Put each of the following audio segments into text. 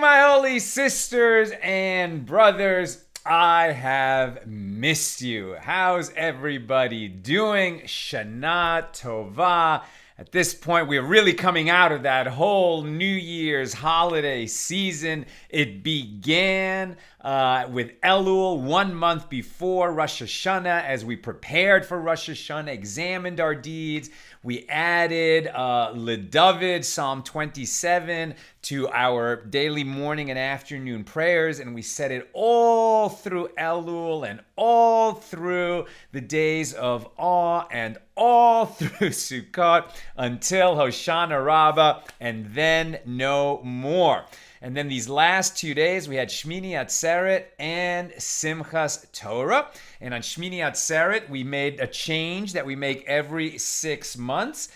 my holy sisters and brothers. I have missed you. How's everybody doing? Shana Tova. At this point, we're really coming out of that whole New Year's holiday season. It began with Elul 1 month before Rosh Hashanah. As we prepared for Rosh Hashanah, examined our deeds, we added LeDavid, Psalm 27, to our daily morning and afternoon prayers, and we said it all through Elul and all through the days of awe and all through Sukkot until Hoshana Rabbah, and then no more. And then these last 2 days, we had Shmini Atzeret and Simchas Torah. And on Shmini Atzeret, we made a change that we make every 6 months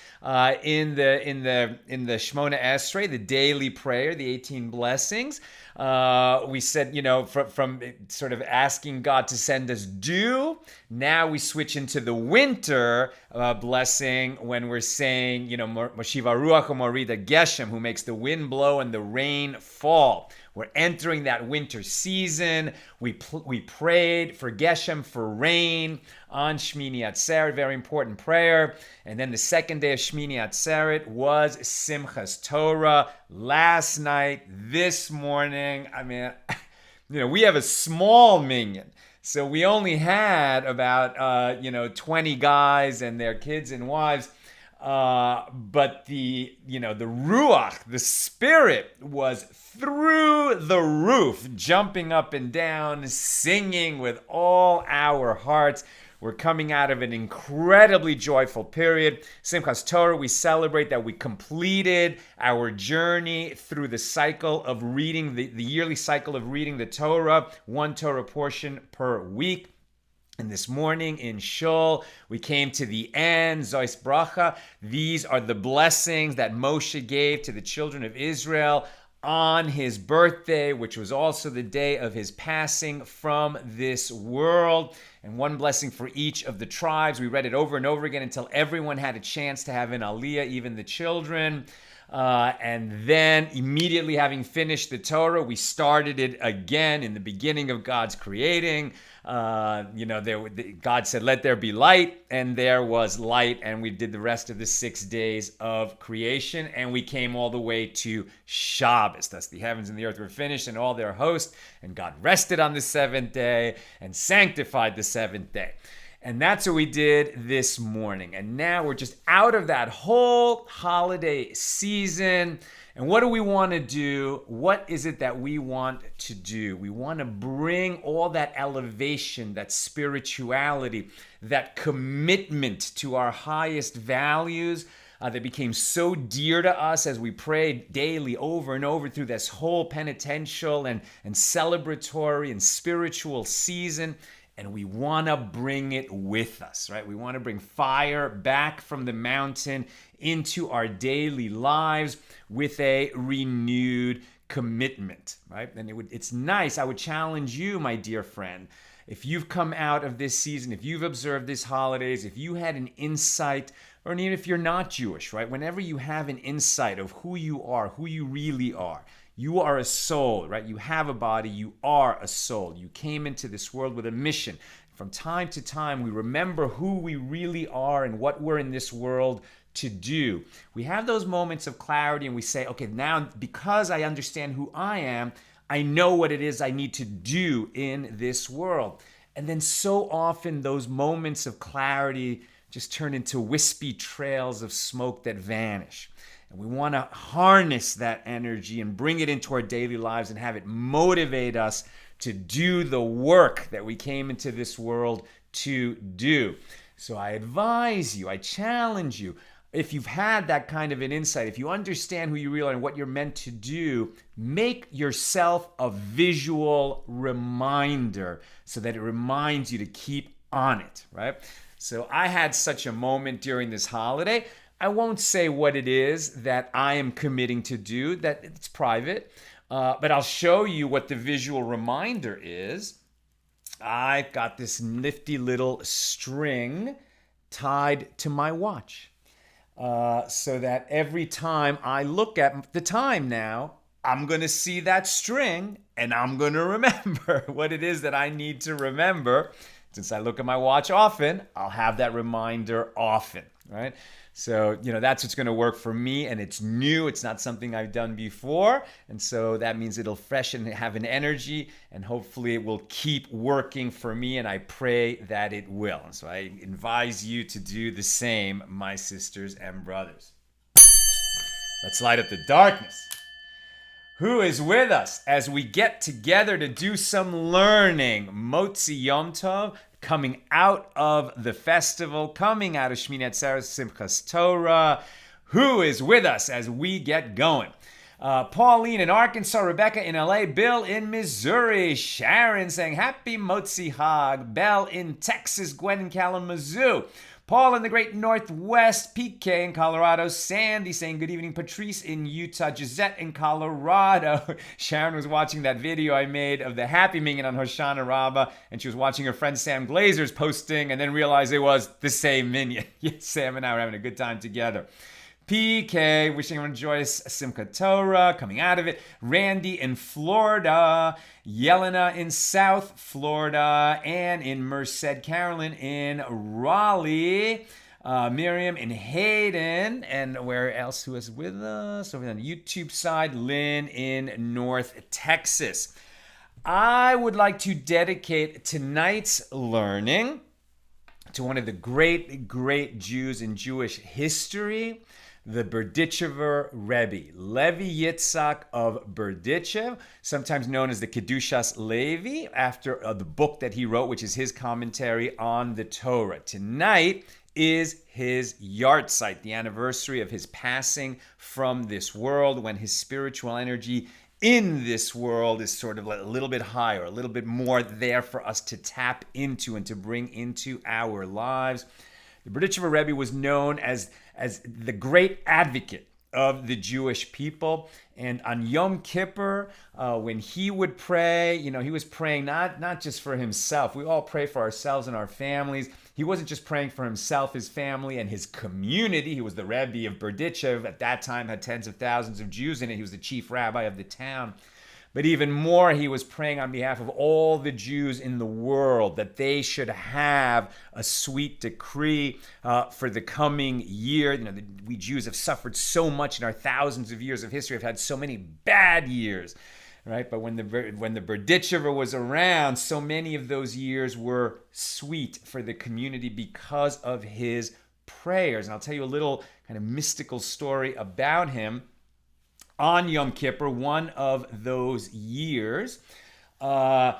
in the Shmona Esrei, the daily prayer, the 18 blessings. We said, from sort of asking God to send us dew, now we switch into the winter blessing when we're saying, Moshiva Ruach Morida Geshem, who makes the wind blow and the rain fall. We're entering that winter season. We prayed for Geshem, for rain on Shmini Atzeret, very important prayer. And then the second day of Shmini Atzeret was Simchas Torah. Last night, this morning, we have a small minyan. So we only had about, 20 guys and their kids and wives. But the ruach, the spirit, was through the roof, jumping up and down, singing with all our hearts. We're coming out of an incredibly joyful period. Simchas Torah, we celebrate that we completed our journey through the cycle of reading, the yearly cycle of reading the Torah, one Torah portion per week. And this morning in Shul, we came to the end, Zois Bracha. These are the blessings that Moshe gave to the children of Israel on his birthday, which was also the day of his passing from this world. And one blessing for each of the tribes. We read it over and over again until everyone had a chance to have an aliyah, even the children. And then immediately having finished the Torah, we started it again in the beginning of God's creating. God said, let there be light, and there was light, and we did the rest of the 6 days of creation, and we came all the way to Shabbos. Thus the heavens and the earth were finished and all their host, and God rested on the seventh day and sanctified the seventh day. And that's what we did this morning. And now we're just out of that whole holiday season. And what do we want to do? What is it that we want to do? We want to bring all that elevation, that spirituality, that commitment to our highest values that became so dear to us as we prayed daily over and over through this whole penitential and celebratory and spiritual season. And we want to bring it with us, right? We want to bring fire back from the mountain into our daily lives with a renewed commitment, right? And it's nice. I would challenge you, my dear friend, if you've come out of this season, if you've observed these holidays, if you had an insight, or even if you're not Jewish, right? Whenever you have an insight of who you are, who you really are, you are a soul, right? You have a body. You are a soul. You came into this world with a mission. From time to time, we remember who we really are and what we're in this world to do. We have those moments of clarity and we say, okay, now because I understand who I am, I know what it is I need to do in this world. And then so often those moments of clarity just turn into wispy trails of smoke that vanish. And we want to harness that energy and bring it into our daily lives and have it motivate us to do the work that we came into this world to do. So I advise you, I challenge you, if you've had that kind of an insight, if you understand who you really are and what you're meant to do, make yourself a visual reminder so that it reminds you to keep on it, right? So I had such a moment during this holiday. I won't say what it is that I am committing to do, that it's private, but I'll show you what the visual reminder is. I've got this nifty little string tied to my watch so that every time I look at the time now, I'm going to see that string and I'm going to remember what it is that I need to remember. Since I look at my watch often, I'll have that reminder often, right? So, that's what's going to work for me, and it's new. It's not something I've done before. And so that means it'll freshen and have an energy, and hopefully it will keep working for me, and I pray that it will. And so I advise you to do the same, my sisters and brothers. Let's light up the darkness. Who is with us as we get together to do some learning? Motzi Yom Tov, coming out of the festival, coming out of Shmini Atzeres Simchas Torah. Who is with us as we get going? Pauline in Arkansas, Rebecca in LA, Bill in Missouri, Sharon saying Happy Motzi Hag, Belle in Texas, Gwen in Kalamazoo, Paul in the great Northwest, PK in Colorado, Sandy saying good evening, Patrice in Utah, Gisette in Colorado. Sharon was watching that video I made of the Happy Minyan on Hoshana Rabbah, and she was watching her friend Sam Glazer's posting and then realized it was the same Minyan. Yes, Sam and I were having a good time together. PK, wishing everyone joyous Simchat Torah, coming out of it. Randy in Florida. Yelena in South Florida. Ann in Merced. Carolyn in Raleigh. Miriam in Hayden. And where else who is with us? Over on the YouTube side. Lynn in North Texas. I would like to dedicate tonight's learning to one of the great, great Jews in Jewish history, the Berditchever Rebbe, Levi Yitzhak of Berditchev, sometimes known as the Kedushas Levi, after the book that he wrote, which is his commentary on the Torah. Tonight is his yahrzeit, the anniversary of his passing from this world, when his spiritual energy in this world is sort of a little bit higher, a little bit more there for us to tap into and to bring into our lives. The Berditchever Rebbe was known as the great advocate of the Jewish people. And on Yom Kippur, when he would pray, he was praying not just for himself. We all pray for ourselves and our families. He wasn't just praying for himself, his family, and his community. He was the Rebbe of Berditchev. At that time, had tens of thousands of Jews in it. He was the chief rabbi of the town. But even more, he was praying on behalf of all the Jews in the world that they should have a sweet decree for the coming year. We Jews have suffered so much in our thousands of years of history. Have had so many bad years, right? But when the Berditchever was around, so many of those years were sweet for the community because of his prayers. And I'll tell you a little kind of mystical story about him. On Yom Kippur, one of those years, so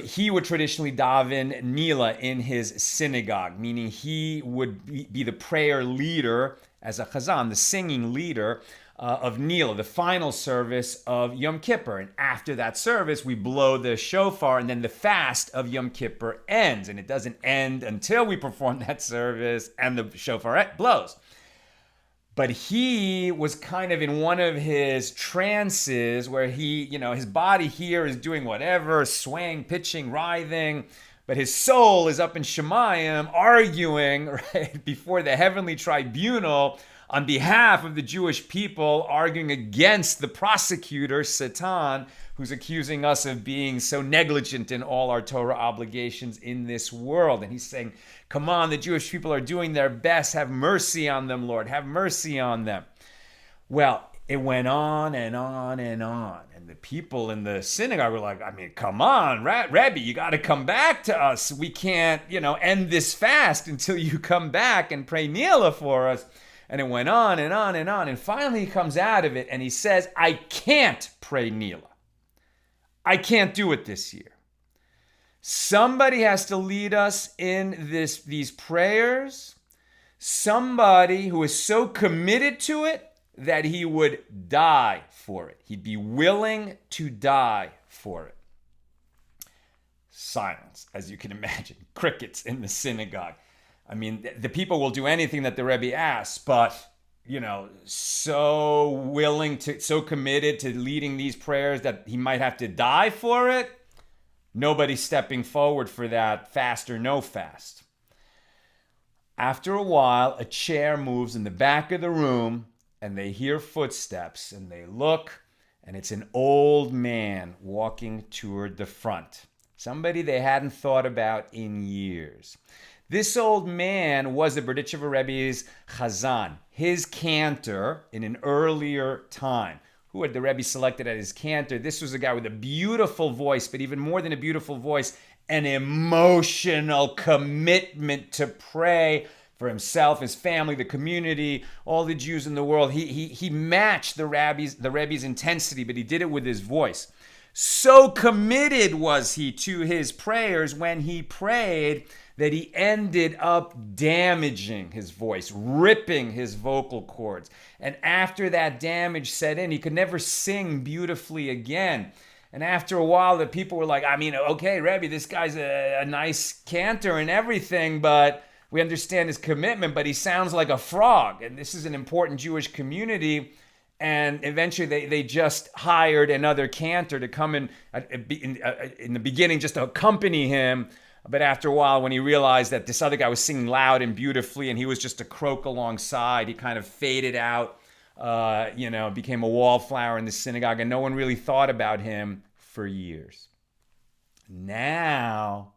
he would traditionally daven Nila in his synagogue, meaning he would be the prayer leader as a chazan, the singing leader of Nila, the final service of Yom Kippur. And after that service, we blow the shofar, and then the fast of Yom Kippur ends. And it doesn't end until we perform that service and the shofar blows. But he was kind of in one of his trances where he, his body here is doing whatever, swaying, pitching, writhing, but his soul is up in Shemayim arguing right before the heavenly tribunal on behalf of the Jewish people, arguing against the prosecutor, Satan, who's accusing us of being so negligent in all our Torah obligations in this world. And he's saying, come on, the Jewish people are doing their best. Have mercy on them, Lord. Have mercy on them. Well, it went on and on and on. And the people in the synagogue were like, come on, Rebbe, you got to come back to us. We can't, end this fast until you come back and pray Nila for us. And it went on and on and on. And finally he comes out of it and he says, I can't pray Nila. I can't do it this year. Somebody has to lead us in these prayers. Somebody who is so committed to it that he would die for it. He'd be willing to die for it. Silence, as you can imagine. Crickets in the synagogue. The people will do anything that the Rebbe asks, but, so willing to, so committed to leading these prayers that he might have to die for it. Nobody's stepping forward for that, fast or no fast. After a while, a chair moves in the back of the room, and they hear footsteps, and they look, And it's an old man walking toward the front. Somebody they hadn't thought about in years. This old man was the Berditchever Rebbe's chazan, his cantor in an earlier time. Who had the Rebbe selected as his cantor? This was a guy with a beautiful voice, but even more than a beautiful voice, an emotional commitment to pray for himself, his family, the community, all the Jews in the world. He matched the Rebbe's intensity, but he did it with his voice. So committed was he to his prayers when he prayed that he ended up damaging his voice, ripping his vocal cords. And after that damage set in, he could never sing beautifully again. And after a while, the people were like, okay, Rebbe, this guy's a nice cantor and everything, but we understand his commitment, but he sounds like a frog. And this is an important Jewish community. And eventually they just hired another cantor to come in the beginning just to accompany him. But after a while, when he realized that this other guy was singing loud and beautifully and he was just a croak alongside, he kind of faded out, became a wallflower in the synagogue, and no one really thought about him for years. Now,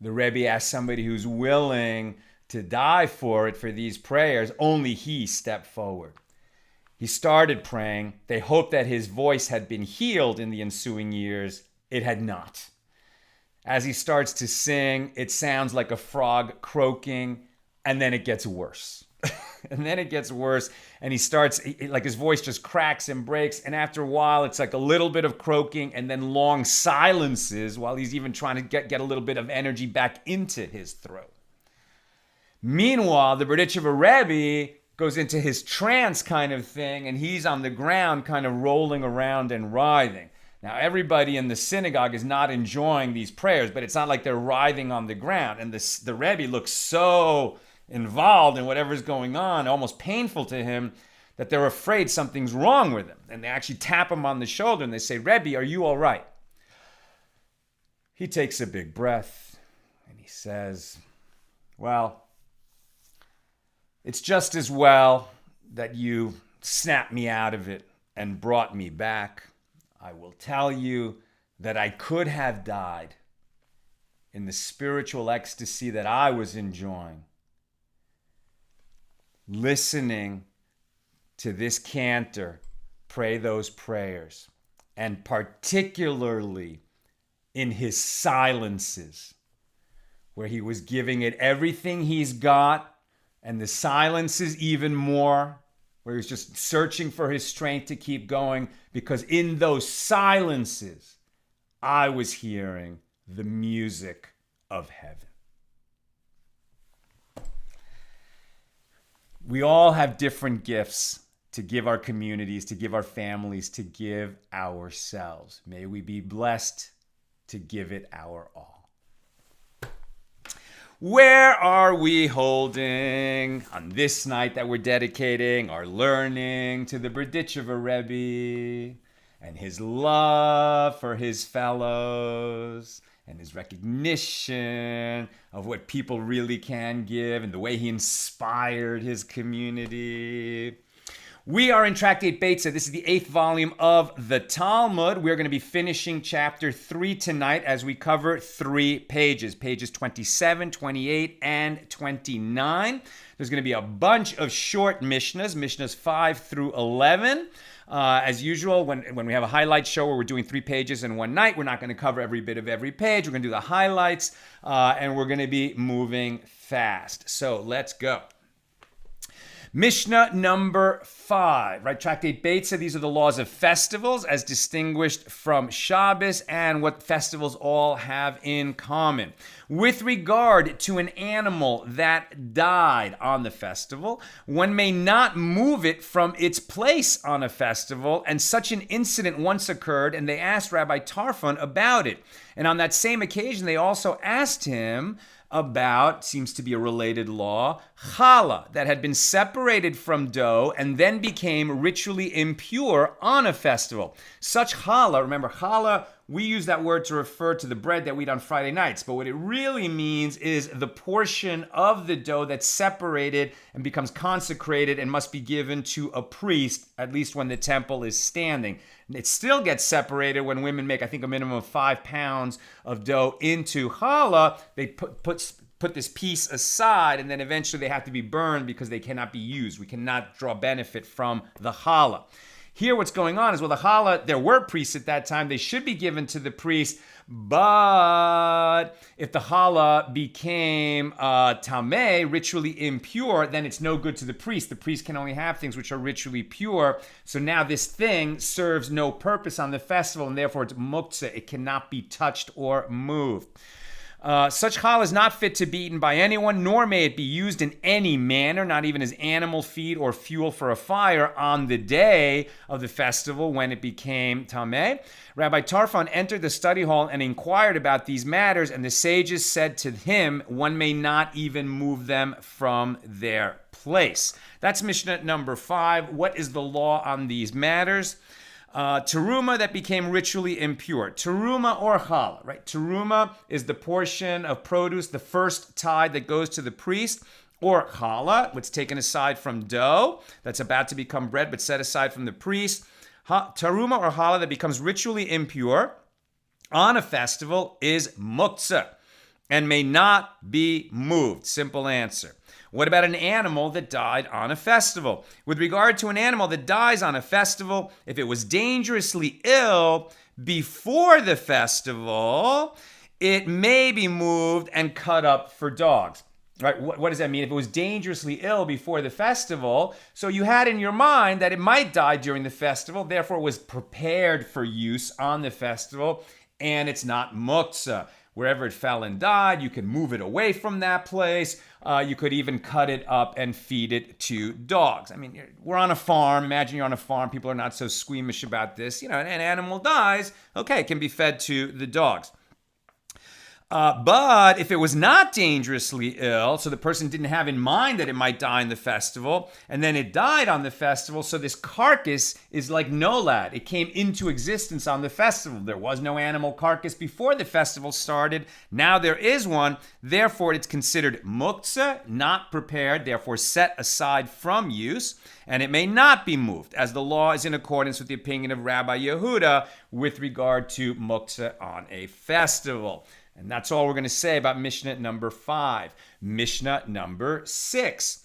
the Rebbe asked somebody who's willing to die for it, for these prayers. Only he stepped forward. He started praying. They hoped that his voice had been healed in the ensuing years. It had not. As he starts to sing, it sounds like a frog croaking, and then it gets worse. And then it gets worse, and he starts, like his voice just cracks and breaks, and after a while, it's like a little bit of croaking, and then long silences while he's even trying to get a little bit of energy back into his throat. Meanwhile, the Berditchever Rebbe goes into his trance kind of thing, and he's on the ground kind of rolling around and writhing. Now, everybody in the synagogue is not enjoying these prayers, but it's not like they're writhing on the ground. And the Rebbe looks so involved in whatever's going on, almost painful to him, that they're afraid something's wrong with him. And they actually tap him on the shoulder and they say, Rebbe, are you all right? He takes a big breath and he says, well, it's just as well that you snapped me out of it and brought me back. I will tell you that I could have died in the spiritual ecstasy that I was enjoying, listening to this cantor pray those prayers, and particularly in his silences, where he was giving it everything he's got, and the silences even more, where he was just searching for his strength to keep going, because in those silences, I was hearing the music of heaven. We all have different gifts to give our communities, to give our families, to give ourselves. May we be blessed to give it our all. Where are we holding on this night that we're dedicating our learning to the Berditchever Rebbe and his love for his fellows and his recognition of what people really can give and the way he inspired his community? We are in Tractate Beitzah. This is the 8th volume of the Talmud. We're going to be finishing chapter 3 tonight as we cover 3 pages, pages 27, 28, and 29. There's going to be a bunch of short Mishnahs 5 through 11. As usual, when we have a highlight show where we're doing 3 pages in one night, we're not going to cover every bit of every page. We're going to do the highlights, and we're going to be moving fast. So let's go. Mishnah number 5, right? Tractate Beitzah, these are the laws of festivals as distinguished from Shabbos and what festivals all have in common. With regard to an animal that died on the festival, one may not move it from its place on a festival, and such an incident once occurred, and they asked Rabbi Tarfon about it. And on that same occasion, they also asked him about, seems to be a related law, challah, that had been separated from dough and then became ritually impure on a festival. Such challah, remember, challah we use that word to refer to the bread that we eat on Friday nights. But what it really means is the portion of the dough that's separated and becomes consecrated and must be given to a priest, at least when the temple is standing. It still gets separated when women make, I think, a minimum of 5 pounds of dough into challah. They put this piece aside, and then eventually they have to be burned because they cannot be used. We cannot draw benefit from the challah. Here what's going on is, well, the challah, there were priests at that time. They should be given to the priest, but if the challah became tameh, ritually impure, then it's no good to the priest. The priest can only have things which are ritually pure. So now this thing serves no purpose on the festival, and therefore it's muktzah. It cannot be touched or moved. Such challah is not fit to be eaten by anyone, nor may it be used in any manner, not even as animal feed or fuel for a fire on the day of the festival when it became tameh. Rabbi Tarfon entered the study hall and inquired about these matters, and the sages said to him, one may not even move them from their place. That's Mishnah number 5. What is the law on these matters? Teruma that became ritually impure. Teruma or challah, right? Teruma is the portion of produce, the first tithe that goes to the priest, or challah, what's taken aside from dough, that's about to become bread, but set aside from the priest. Teruma or challah that becomes ritually impure on a festival is muktzah and may not be moved. Simple answer. What about an animal that died on a festival? With regard to an animal that dies on a festival, if it was dangerously ill before the festival, it may be moved and cut up for dogs. Right? What does that mean? If it was dangerously ill before the festival, so you had in your mind that it might die during the festival, therefore it was prepared for use on the festival, and it's not muktzah. Wherever it fell and died, you can move it away from that place. You could even cut it up and feed it to dogs. I mean, we're on a farm. Imagine you're on a farm. People are not so squeamish about this. You know, an animal dies. Okay, it can be fed to the dogs. But if it was not dangerously ill, so the person didn't have in mind that it might die in the festival, and then it died on the festival, so this carcass is like nolad. It came into existence on the festival. There was no animal carcass before the festival started. Now there is one. Therefore, it's considered muktzah, not prepared, therefore set aside from use, and it may not be moved, as the law is in accordance with the opinion of Rabbi Yehuda with regard to muktzah on a festival. And that's all we're going to say about Mishnah number 5. Mishnah number 6.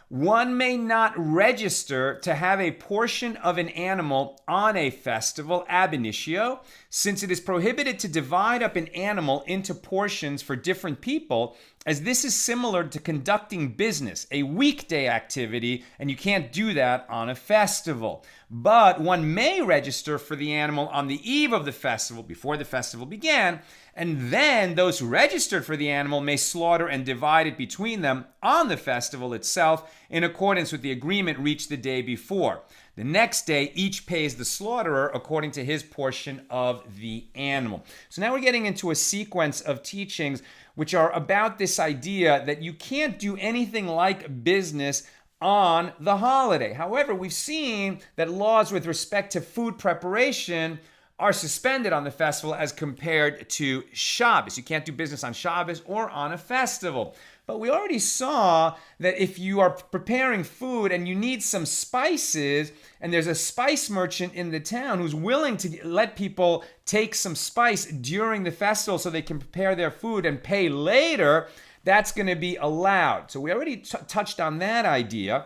One may not register to have a portion of an animal on a festival ab initio, since it is prohibited to divide up an animal into portions for different people, as this is similar to conducting business, a weekday activity, and you can't do that on a festival. But one may register for the animal on the eve of the festival, before the festival began, and then those who registered for the animal may slaughter and divide it between them on the festival itself in accordance with the agreement reached the day before. The next day, each pays the slaughterer according to his portion of the animal. So now we're getting into a sequence of teachings which are about this idea that you can't do anything like business on the holiday. However, we've seen that laws with respect to food preparation are suspended on the festival as compared to Shabbos. You can't do business on Shabbos or on a festival. But we already saw that if you are preparing food and you need some spices, and there's a spice merchant in the town who's willing to let people take some spice during the festival so they can prepare their food and pay later, that's going to be allowed. So we already touched on that idea.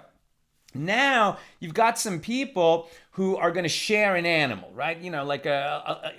Now you've got some people who are going to share an animal, right? You know, like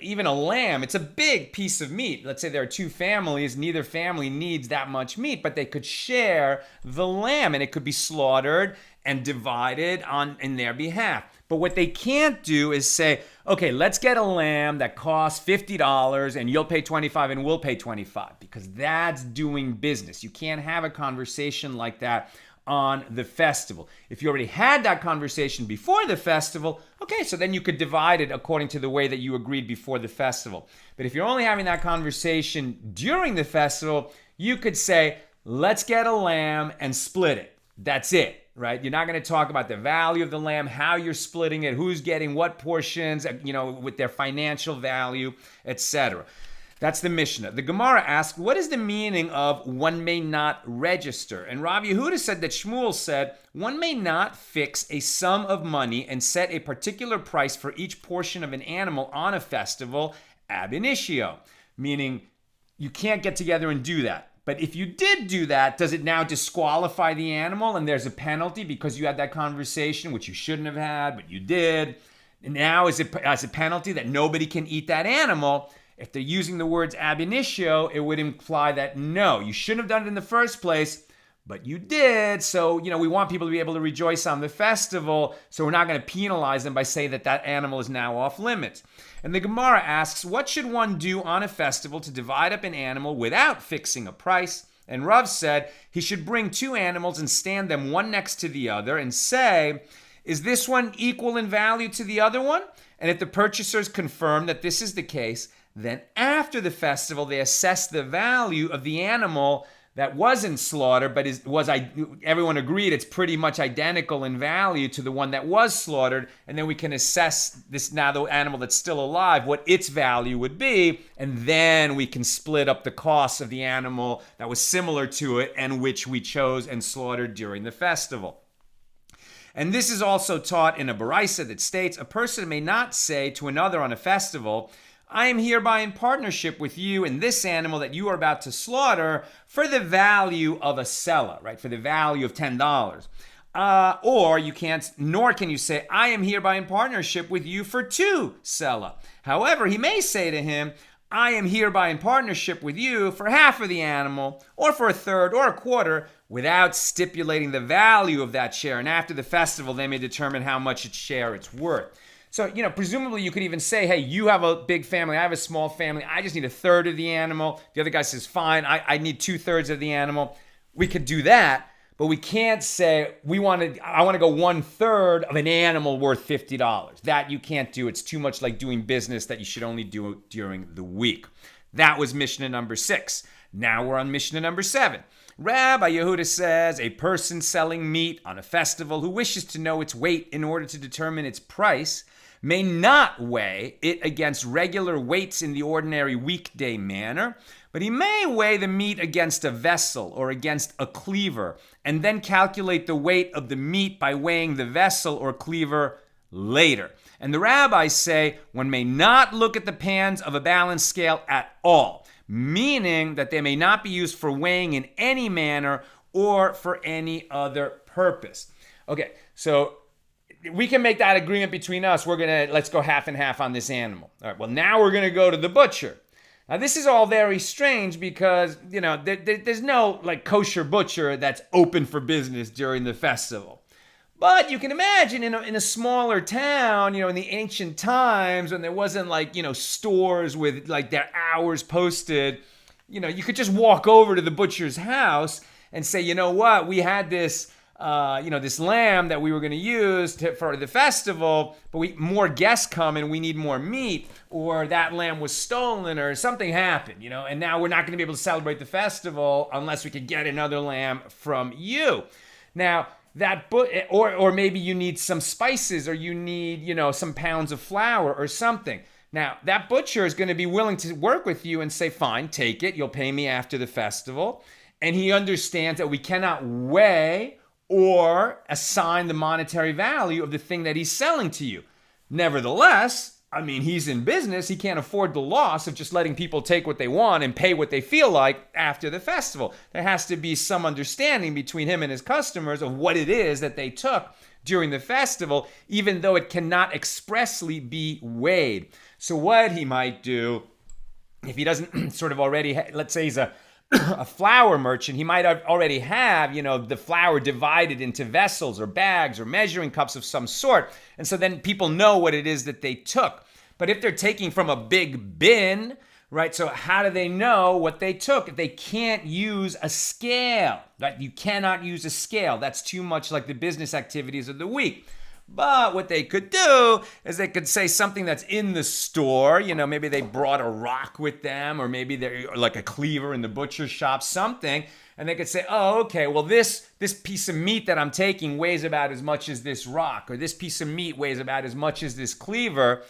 even a lamb. It's a big piece of meat. Let's say there are 2 families. Neither family needs that much meat, but they could share the lamb, and it could be slaughtered and divided in their behalf. But what they can't do is say, okay, let's get a lamb that costs $50 and you'll pay $25 and we'll pay $25, because that's doing business. You can't have a conversation like that on the festival. If you already had that conversation before the festival, okay, so then you could divide it according to the way that you agreed before the festival. But if you're only having that conversation during the festival, you could say, let's get a lamb and split it. That's it. right? You're not going to talk about the value of the lamb, how you're splitting it, who's getting what portions, with their financial value, etc. That's the Mishnah. The Gemara asks, what is the meaning of one may not register? And Rav Yehuda said that Shmuel said, one may not fix a sum of money and set a particular price for each portion of an animal on a festival ab initio, meaning you can't get together and do that. But if you did do that, does it now disqualify the animal and there's a penalty because you had that conversation, which you shouldn't have had, but you did? And now is it as a penalty that nobody can eat that animal? If they're using the words ab initio, it would imply that no, you shouldn't have done it in the first place, but you did. So, we want people to be able to rejoice on the festival. So we're not going to penalize them by saying that that animal is now off limits. And the Gemara asks, what should one do on a festival to divide up an animal without fixing a price? And Rav said he should bring two animals and stand them one next to the other and say, is this one equal in value to the other one? And if the purchasers confirm that this is the case, then after the festival, they assess the value of the animal that wasn't slaughtered, but everyone agreed it's pretty much identical in value to the one that was slaughtered, and then we can assess this now the animal that's still alive, what its value would be, and then we can split up the costs of the animal that was similar to it and which we chose and slaughtered during the festival. And this is also taught in a Beitzah that states, a person may not say to another on a festival, I am hereby in partnership with you in this animal that you are about to slaughter for the value of a sela, right? For the value of $10. Or you can't, nor can you say, I am hereby in partnership with you for 2 sela. However, he may say to him, I am hereby in partnership with you for half of the animal, or for a third, or a quarter, without stipulating the value of that share. And after the festival, they may determine how much its share it's worth. So, presumably you could even say, hey, you have a big family, I have a small family, I just need a third of the animal. The other guy says, fine, I need 2/3 of the animal. We could do that, but we can't say, I want to go 1/3 of an animal worth $50. That you can't do. It's too much like doing business that you should only do during the week. That was Mishnah number 6. Now we're on Mishnah number 7. Rabbi Yehuda says, a person selling meat on a festival who wishes to know its weight in order to determine its price may not weigh it against regular weights in the ordinary weekday manner, but he may weigh the meat against a vessel or against a cleaver, and then calculate the weight of the meat by weighing the vessel or cleaver later. And the rabbis say one may not look at the pans of a balance scale at all, meaning that they may not be used for weighing in any manner or for any other purpose. Okay, so we can make that agreement between us. Let's go half and half on this animal. All right, well, now we're going to go to the butcher. Now, this is all very strange because, there's no kosher butcher that's open for business during the festival. But you can imagine in a smaller town, in the ancient times when there wasn't stores with their hours posted, you could just walk over to the butcher's house and say, you know what, we had this this lamb that we were going to use for the festival, but more guests come and we need more meat, or that lamb was stolen or something happened, and now we're not going to be able to celebrate the festival unless we could get another lamb from you. Now, or maybe you need some spices, or you need, some pounds of flour or something. Now, that butcher is going to be willing to work with you and say, fine, take it. You'll pay me after the festival. And he understands that we cannot weigh or assign the monetary value of the thing that he's selling to you. Nevertheless, he's in business. He can't afford the loss of just letting people take what they want and pay what they feel like after the festival. There has to be some understanding between him and his customers of what it is that they took during the festival, even though it cannot expressly be weighed. So what he might do, if he doesn't sort of already, let's say he's a flour merchant, he might already have, the flour divided into vessels or bags or measuring cups of some sort. And so then people know what it is that they took. But if they're taking from a big bin, right? So how do they know what they took? They can't use a scale, right? You cannot use a scale. That's too much like the business activities of the week. But what they could do is they could say something that's in the store. Maybe they brought a rock with them, or maybe they're like a cleaver in the butcher shop, something. And they could say, oh, okay, well, this piece of meat that I'm taking weighs about as much as this rock, or this piece of meat weighs about as much as this cleaver.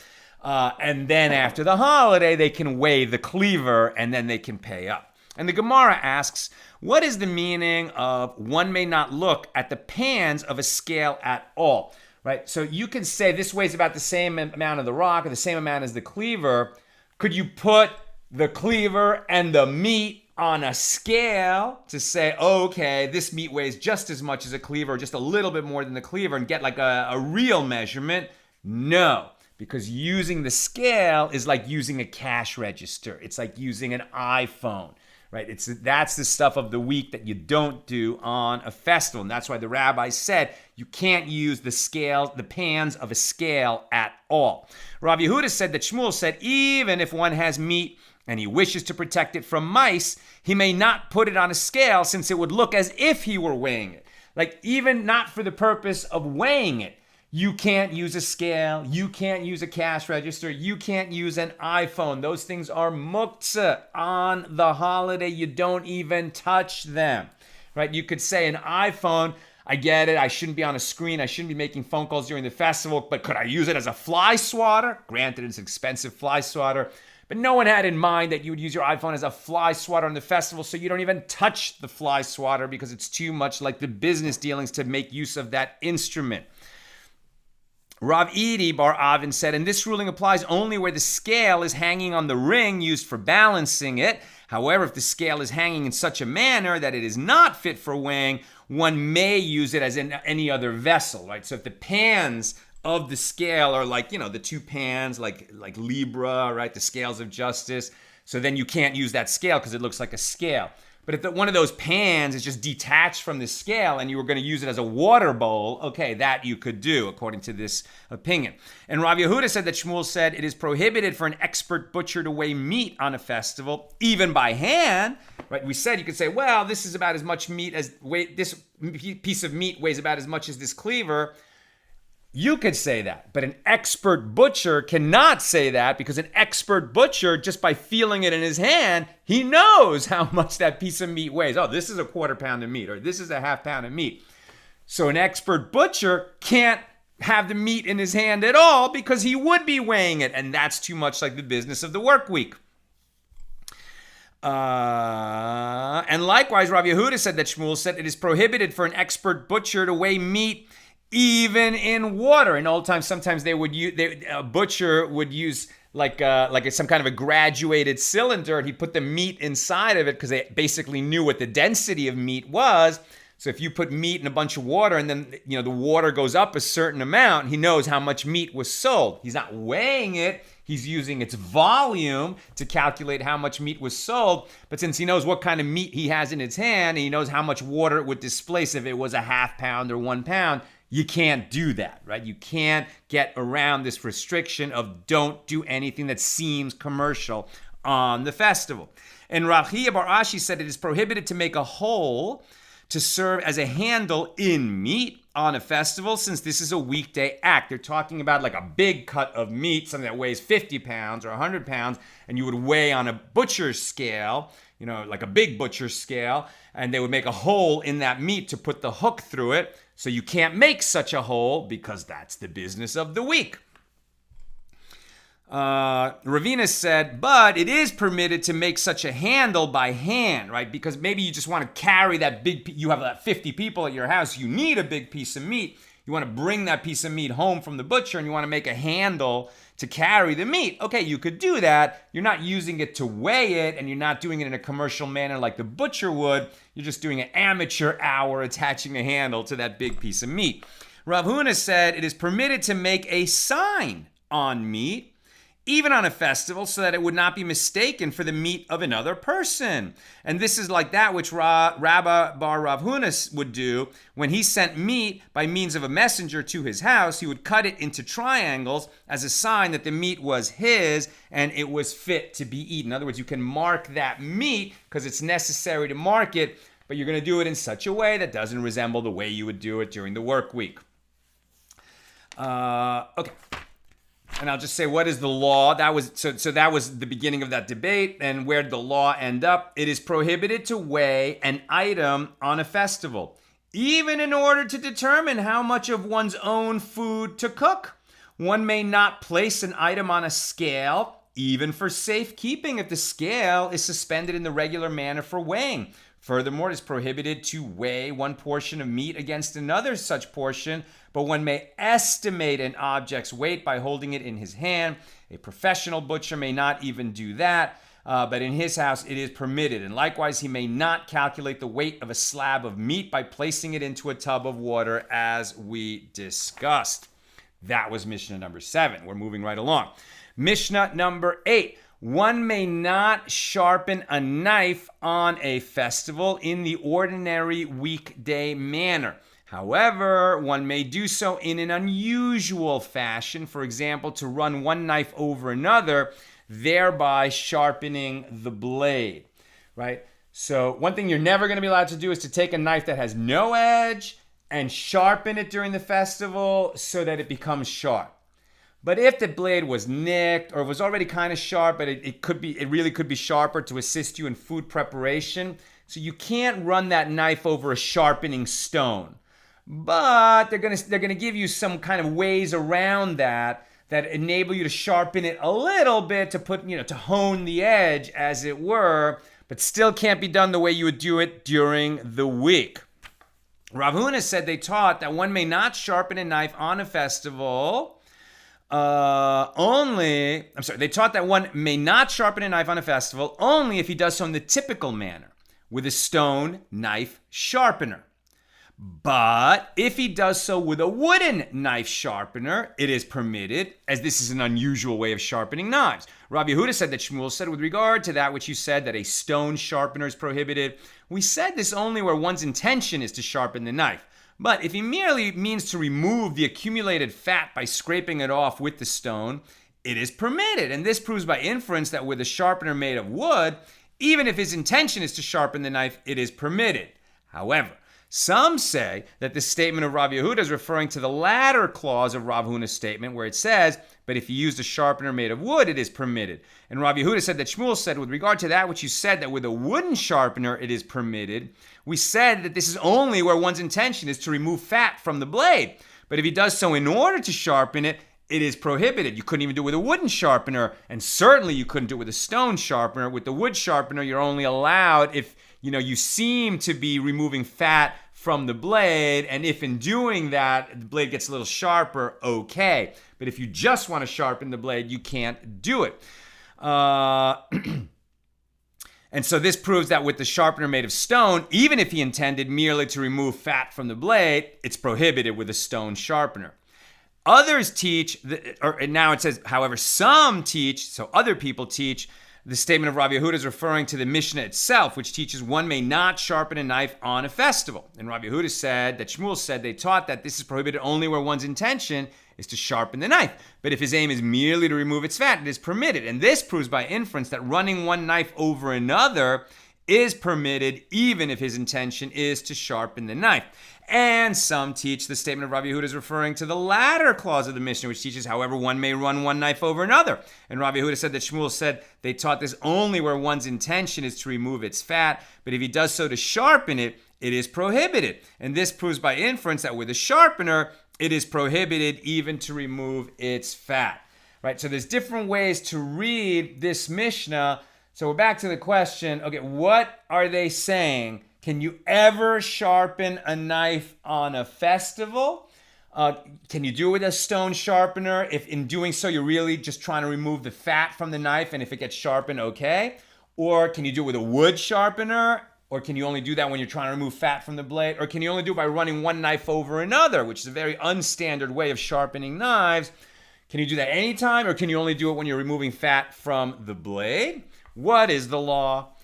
And then after the holiday, they can weigh the cleaver, and then they can pay up. And the Gemara asks, what is the meaning of one may not look at the pans of a scale at all? Right? So you can say this weighs about the same amount of the rock, or the same amount as the cleaver. Could you put the cleaver and the meat on a scale to say, oh, okay, this meat weighs just as much as a cleaver, or just a little bit more than the cleaver, and get like a real measurement? No, because using the scale is like using a cash register. It's like using an iPhone. Right? That's the stuff of the week that you don't do on a festival. And that's why the rabbi said you can't use the pans of a scale at all. Rav Yehuda said that Shmuel said even if one has meat and he wishes to protect it from mice, he may not put it on a scale since it would look as if he were weighing it. Like even not for the purpose of weighing it. You can't use a scale. You can't use a cash register. You can't use an iPhone. Those things are muktzah on the holiday. You don't even touch them, right? You could say an iPhone, I get it. I shouldn't be on a screen. I shouldn't be making phone calls during the festival, but could I use it as a fly swatter? Granted, it's an expensive fly swatter, but no one had in mind that you would use your iPhone as a fly swatter on the festival, so you don't even touch the fly swatter because it's too much like the business dealings to make use of that instrument. Rav Edi Bar Avin said, and this ruling applies only where the scale is hanging on the ring used for balancing it. However, if the scale is hanging in such a manner that it is not fit for weighing, one may use it as in any other vessel, right? So if the pans of the scale are like, the two pans, like Libra, right? The scales of justice. So then you can't use that scale because it looks like a scale. But if one of those pans is just detached from the scale and you were going to use it as a water bowl, okay, that you could do, according to this opinion. And Rav Yehuda said that Shmuel said it is prohibited for an expert butcher to weigh meat on a festival, even by hand. Right? We said you could say, well, this is about as much meat as this piece of meat weighs about as much as this cleaver. You could say that, but an expert butcher cannot say that because an expert butcher, just by feeling it in his hand, he knows how much that piece of meat weighs. Oh, this is a quarter pound of meat, or this is a half pound of meat. So an expert butcher can't have the meat in his hand at all because he would be weighing it, and that's too much like the business of the work week. And likewise, Rav Yehuda said that Shmuel said it is prohibited for an expert butcher to weigh meat even in water. In old times, sometimes a butcher would use like some kind of a graduated cylinder, and he put the meat inside of it because they basically knew what the density of meat was. So if you put meat in a bunch of water and then the water goes up a certain amount, he knows how much meat was sold. He's not weighing it. He's using its volume to calculate how much meat was sold. But since he knows what kind of meat he has in his hand, and he knows how much water it would displace if it was a half pound or 1 pound, you can't do that, right? You can't get around this restriction of don't do anything that seems commercial on the festival. And Rav Chia Bar Ashi said it is prohibited to make a hole to serve as a handle in meat on a festival, since this is a weekday act. They're talking about like a big cut of meat, something that weighs 50 pounds or 100 pounds, and you would weigh on a butcher's scale, like a big butcher's scale, and they would make a hole in that meat to put the hook through it. So you can't make such a hole because that's the business of the week. Ravina said, but it is permitted to make such a handle by hand, right? Because maybe you just want to carry that you have 50 people at your house, you need a big piece of meat. You want to bring that piece of meat home from the butcher and you want to make a handle to carry the meat. Okay, you could do that. You're not using it to weigh it, and you're not doing it in a commercial manner like the butcher would. You're just doing an amateur hour attaching a handle to that big piece of meat. Rav Huna said it is permitted to make a sign on meat, even on a festival, so that it would not be mistaken for the meat of another person. And this is like that which Rabba Bar Rav Huna would do when he sent meat by means of a messenger to his house. He would cut it into triangles as a sign that the meat was his and it was fit to be eaten. In other words, you can mark that meat because it's necessary to mark it, but you're going to do it in such a way that doesn't resemble the way you would do it during the work week. Okay. And I'll just say, what is the law? That was that was the beginning of that debate. And where did the law end up? It is prohibited to weigh an item on a festival, even in order to determine how much of one's own food to cook. One may not place an item on a scale, even for safekeeping, if the scale is suspended in the regular manner for weighing. Furthermore, it is prohibited to weigh one portion of meat against another such portion, but one may estimate an object's weight by holding it in his hand. A professional butcher may not even do that, but in his house it is permitted. And likewise, he may not calculate the weight of a slab of meat by placing it into a tub of water, as we discussed. That was Mishnah number 7. We're moving right along. Mishnah number 8. One may not sharpen a knife on a festival in the ordinary weekday manner. However, one may do so in an unusual fashion, for example, to run one knife over another, thereby sharpening the blade, right? So one thing you're never going to be allowed to do is to take a knife that has no edge and sharpen it during the festival so that it becomes sharp. But if the blade was nicked or was already kind of sharp, but it really could be sharper to assist you in food preparation, so you can't run that knife over a sharpening stone. But they're gonna give you some kind of ways around that enable you to sharpen it a little bit to to hone the edge, as it were, but still can't be done the way you would do it during the week. Rav Huna said they taught that one may not sharpen a knife on a festival. They taught that one may not sharpen a knife on a festival only if he does so in the typical manner, with a stone knife sharpener. But if he does so with a wooden knife sharpener, it is permitted, as this is an unusual way of sharpening knives. Rabbi Yehuda said that Shmuel said, with regard to that which you said, that a stone sharpener is prohibited. We said this only where one's intention is to sharpen the knife. But if he merely means to remove the accumulated fat by scraping it off with the stone, it is permitted. And this proves by inference that with a sharpener made of wood, even if his intention is to sharpen the knife, it is permitted. However, some say that the statement of Rav Yehuda is referring to the latter clause of Rav Huna's statement, where it says, but if you used a sharpener made of wood, it is permitted. And Rav Yehuda said that Shmuel said, with regard to that which you said, that with a wooden sharpener it is permitted, we said that this is only where one's intention is to remove fat from the blade. But if he does so in order to sharpen it, it is prohibited. You couldn't even do it with a wooden sharpener, and certainly you couldn't do it with a stone sharpener. With the wood sharpener, you're only allowed if you seem to be removing fat from the blade, and if in doing that the blade gets a little sharper, okay. But if you just want to sharpen the blade, you can't do it. And so this proves that with the sharpener made of stone, even if he intended merely to remove fat from the blade, it's prohibited with a stone sharpener. Others teach, now it says, however, some teach, so other people teach, the statement of Rav Yehuda is referring to the Mishna itself, which teaches one may not sharpen a knife on a festival. And Rav Yehuda said that Shmuel said they taught that this is prohibited only where one's intention is to sharpen the knife. But if his aim is merely to remove its fat, it is permitted. And this proves by inference that running one knife over another is permitted even if his intention is to sharpen the knife. And some teach the statement of Rav Yehuda is referring to the latter clause of the Mishnah, which teaches, however, one may run one knife over another. And Rav Yehuda said that Shmuel said they taught this only where one's intention is to remove its fat, but if he does so to sharpen it, it is prohibited. And this proves by inference that with a sharpener, it is prohibited even to remove its fat. Right? So there's different ways to read this Mishnah. So we're back to the question, okay, what are they saying? Can you ever sharpen a knife on a festival? Can you do it with a stone sharpener? If in doing so, you're really just trying to remove the fat from the knife, and if it gets sharpened, okay? Or can you do it with a wood sharpener? Or can you only do that when you're trying to remove fat from the blade? Or can you only do it by running one knife over another, which is a very unstandard way of sharpening knives? Can you do that anytime, or can you only do it when you're removing fat from the blade? What is the law?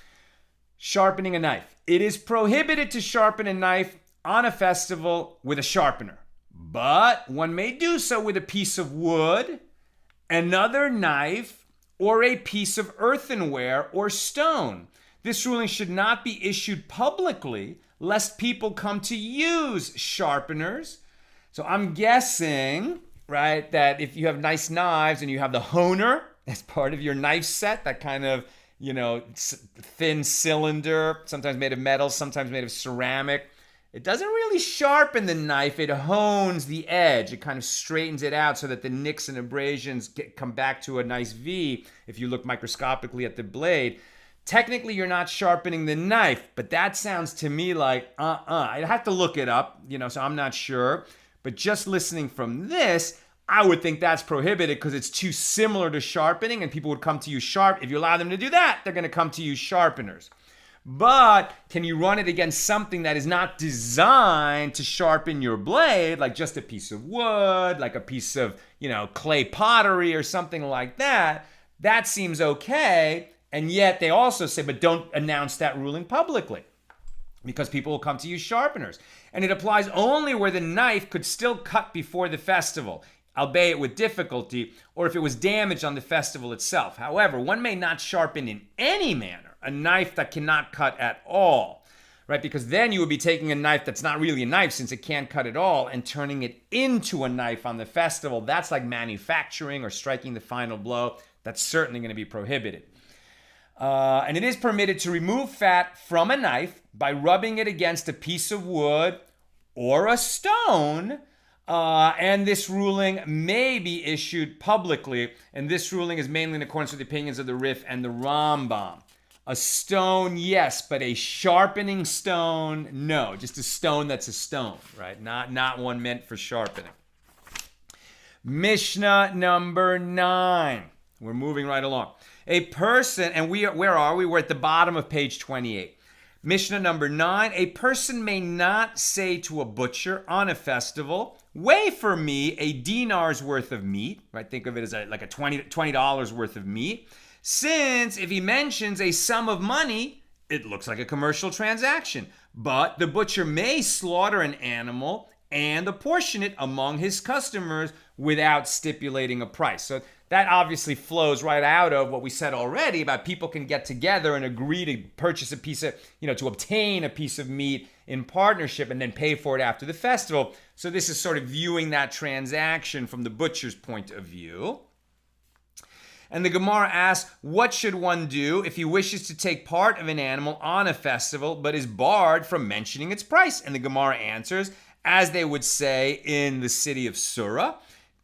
Sharpening a knife. It is prohibited to sharpen a knife on a festival with a sharpener, but one may do so with a piece of wood, another knife, or a piece of earthenware or stone. This ruling should not be issued publicly, lest people come to use sharpeners. So I'm guessing, right? That if you have nice knives and you have the honer as part of your knife set, that kind of, thin cylinder, sometimes made of metal, sometimes made of ceramic. It doesn't really sharpen the knife. It hones the edge. It kind of straightens it out so that the nicks and abrasions come back to a nice V if you look microscopically at the blade. Technically, you're not sharpening the knife, but that sounds to me like, I'd have to look it up, so I'm not sure. But just listening from this, I would think that's prohibited because it's too similar to sharpening and people would come to you sharp. If you allow them to do that, they're going to come to you sharpeners. But can you run it against something that is not designed to sharpen your blade, like just a piece of wood, like a piece of, clay pottery or something like that? That seems okay. And yet they also say, but don't announce that ruling publicly because people will come to you sharpeners. And it applies only where the knife could still cut before the festival, albeit with difficulty, or if it was damaged on the festival itself. However, one may not sharpen in any manner a knife that cannot cut at all, right? Because then you would be taking a knife that's not really a knife since it can't cut at all and turning it into a knife on the festival. That's like manufacturing or striking the final blow. That's certainly going to be prohibited. And it is permitted to remove fat from a knife by rubbing it against a piece of wood or a stone. And this ruling may be issued publicly. And this ruling is mainly in accordance with the opinions of the Rif and the Rambam. A stone, yes, but a sharpening stone, no. Just a stone that's a stone, right? Not one meant for sharpening. Mishnah number 9. We're moving right along. A person, and where are we? We're at the bottom of page 28. Mishnah number 9. A person may not say to a butcher on a festival, weigh for me a dinar's worth of meat, right? Think of it as like a $20 worth of meat. Since if he mentions a sum of money, it looks like a commercial transaction. But the butcher may slaughter an animal and apportion it among his customers without stipulating a price. So that obviously flows right out of what we said already about people can get together and agree to purchase a piece of, to obtain a piece of meat in partnership and then pay for it after the festival. So this is sort of viewing that transaction from the butcher's point of view. And the Gemara asks, what should one do if he wishes to take part of an animal on a festival but is barred from mentioning its price? And the Gemara answers, as they would say in the city of Surah,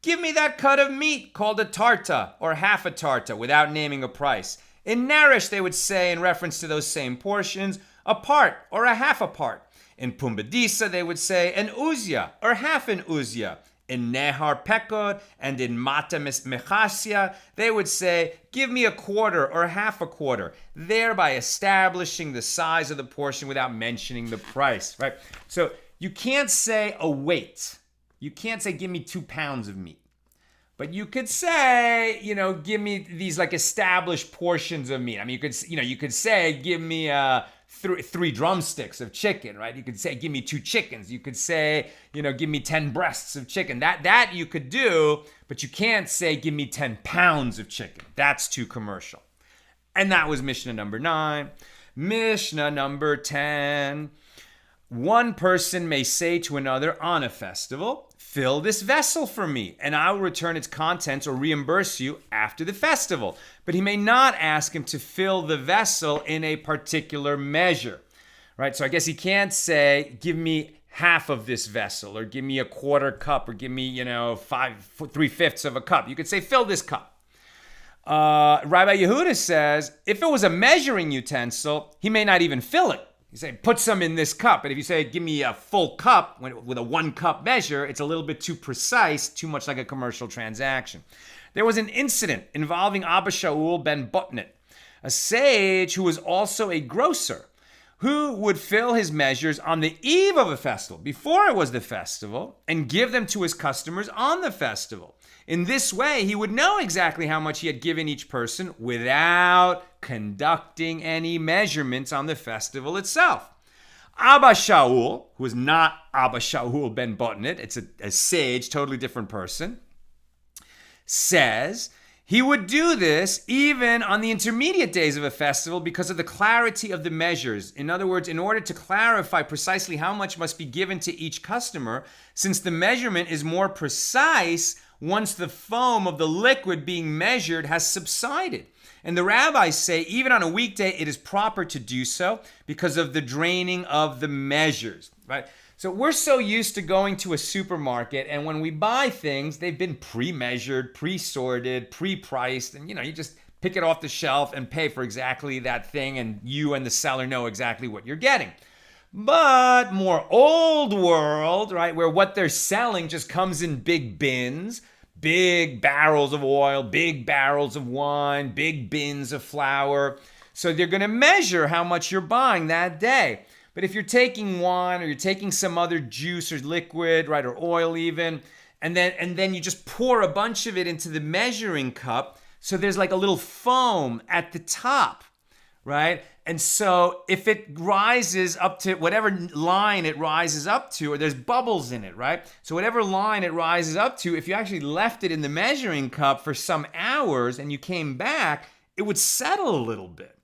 give me that cut of meat called a tarta or half a tarta without naming a price. In Narish, they would say in reference to those same portions, a part or a half a part. In Pumbedisa, they would say an uzya or half an uzya. In Nehar Pekod and in Mata Mechasya, they would say, give me a quarter or half a quarter, thereby establishing the size of the portion without mentioning the price, right? So you can't say a weight. You can't say, give me 2 pounds of meat. But you could say, give me these like established portions of meat. I mean, you could say, give me three drumsticks of chicken, right? You could say, give me 2 chickens. You could say, give me 10 breasts of chicken. That you could do, but you can't say, give me 10 pounds of chicken. That's too commercial. And that was Mishnah number 9. Mishnah number 10. One person may say to another on a festival, fill this vessel for me, and I will return its contents or reimburse you after the festival. But he may not ask him to fill the vessel in a particular measure, right? So I guess he can't say, give me half of this vessel, or give me a quarter cup, or give me, 3/5 of a cup. You could say, fill this cup. Rabbi Yehuda says, if it was a measuring utensil, he may not even fill it. You say, put some in this cup. But if you say, give me a full cup with a 1 cup measure, it's a little bit too precise, too much like a commercial transaction. There was an incident involving Abba Shaul ben Botnet, a sage who was also a grocer, who would fill his measures on the eve of a festival, before it was the festival, and give them to his customers on the festival. In this way, he would know exactly how much he had given each person without conducting any measurements on the festival itself. Abba Shaul, who is not Abba Shaul ben Botnet, it's a sage, totally different person, says he would do this even on the intermediate days of a festival because of the clarity of the measures. In other words, in order to clarify precisely how much must be given to each customer, since the measurement is more precise, once the foam of the liquid being measured has subsided. And the rabbis say even on a weekday it is proper to do so because of the draining of the measures, right? So we're so used to going to a supermarket, and when we buy things, they've been pre-measured, pre-sorted, pre-priced, and you just pick it off the shelf and pay for exactly that thing, and you and the seller know exactly what you're getting. But more old world, right, where what they're selling just comes in big bins, big barrels of oil, big barrels of wine, big bins of flour. So they're going to measure how much you're buying that day. But if you're taking wine or you're taking some other juice or liquid, right, or oil even, and then you just pour a bunch of it into the measuring cup, so there's like a little foam at the top, right? And so if it rises up to whatever line it rises up to, or there's bubbles in it, right? So whatever line it rises up to, if you actually left it in the measuring cup for some hours and you came back, it would settle a little bit.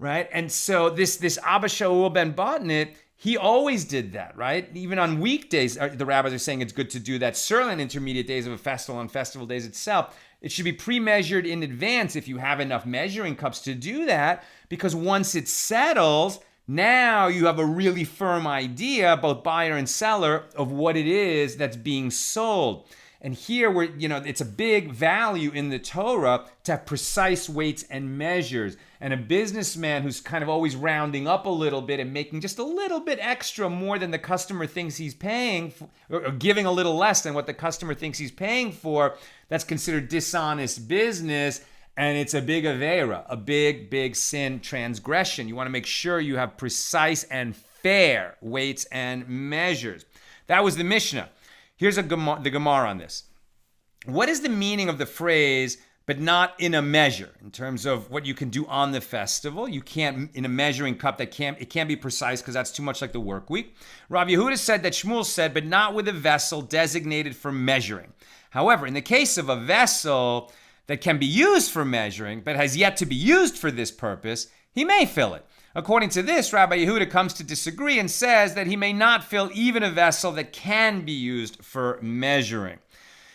Right? And so this Abba Shaul ben Botnit, he always did that, right? Even on weekdays, the rabbis are saying it's good to do that. Certainly on intermediate days of a festival, on festival days itself, it should be pre-measured in advance if you have enough measuring cups to do that, because once it settles, now you have a really firm idea, both buyer and seller, of what it is that's being sold. And here, it's a big value in the Torah to have precise weights and measures. And a businessman who's kind of always rounding up a little bit and making just a little bit extra more than the customer thinks he's paying for, or giving a little less than what the customer thinks he's paying for, that's considered dishonest business. And it's a big avera, a big sin, transgression. You want to make sure you have precise and fair weights and measures. That was the Mishnah. Here's the Gemara on this. What is the meaning of the phrase, but not in a measure, in terms of what you can do on the festival? You can't, in a measuring cup, it can't be precise because that's too much like the work week. Rav Yehuda said that Shmuel said, but not with a vessel designated for measuring. However, in the case of a vessel that can be used for measuring, but has yet to be used for this purpose, he may fill it. According to this, Rabbi Yehuda comes to disagree and says that he may not fill even a vessel that can be used for measuring.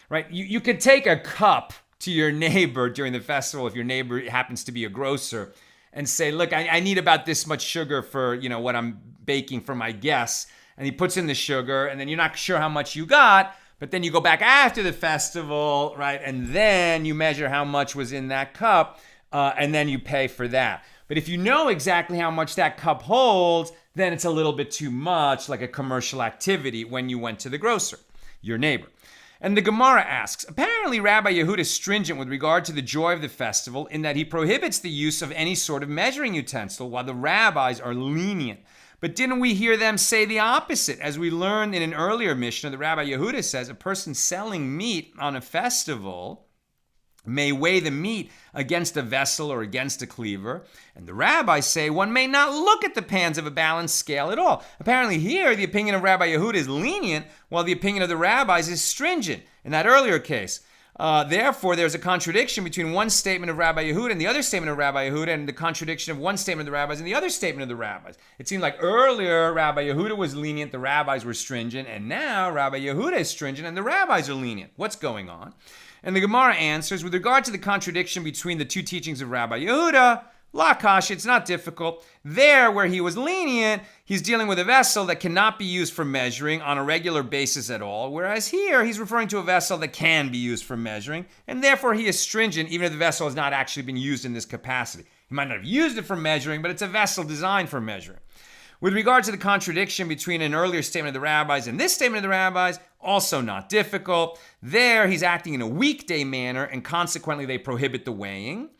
Right? You could take a cup to your neighbor during the festival if your neighbor happens to be a grocer and say, look, I need about this much sugar for what I'm baking for my guests. And he puts in the sugar, and then you're not sure how much you got, but then you go back after the festival, right? And then you measure how much was in that cup, and then you pay for that. But if you know exactly how much that cup holds, then it's a little bit too much like a commercial activity when you went to the grocer, your neighbor. And the Gemara asks, apparently Rabbi Yehuda is stringent with regard to the joy of the festival in that he prohibits the use of any sort of measuring utensil, while the rabbis are lenient. But didn't we hear them say the opposite? As we learned in an earlier Mishnah, the Rabbi Yehuda says a person selling meat on a festival may weigh the meat against a vessel or against a cleaver. And the rabbis say one may not look at the pans of a balanced scale at all. Apparently here, the opinion of Rabbi Yehuda is lenient, while the opinion of the rabbis is stringent in that earlier case. Therefore, there's a contradiction between one statement of Rabbi Yehuda and the other statement of Rabbi Yehuda, and the contradiction of one statement of the rabbis and the other statement of the rabbis. It seemed like earlier Rabbi Yehuda was lenient, the rabbis were stringent, and now Rabbi Yehuda is stringent and the rabbis are lenient. What's going on? And the Gemara answers, with regard to the contradiction between the two teachings of Rabbi Yehuda, Lakash, it's not difficult. There, where he was lenient, he's dealing with a vessel that cannot be used for measuring on a regular basis at all, whereas here, he's referring to a vessel that can be used for measuring, and therefore he is stringent, even if the vessel has not actually been used in this capacity. He might not have used it for measuring, but it's a vessel designed for measuring. With regard to the contradiction between an earlier statement of the rabbis and this statement of the rabbis, also not difficult. There, he's acting in a weekday manner, and consequently they prohibit the weighing.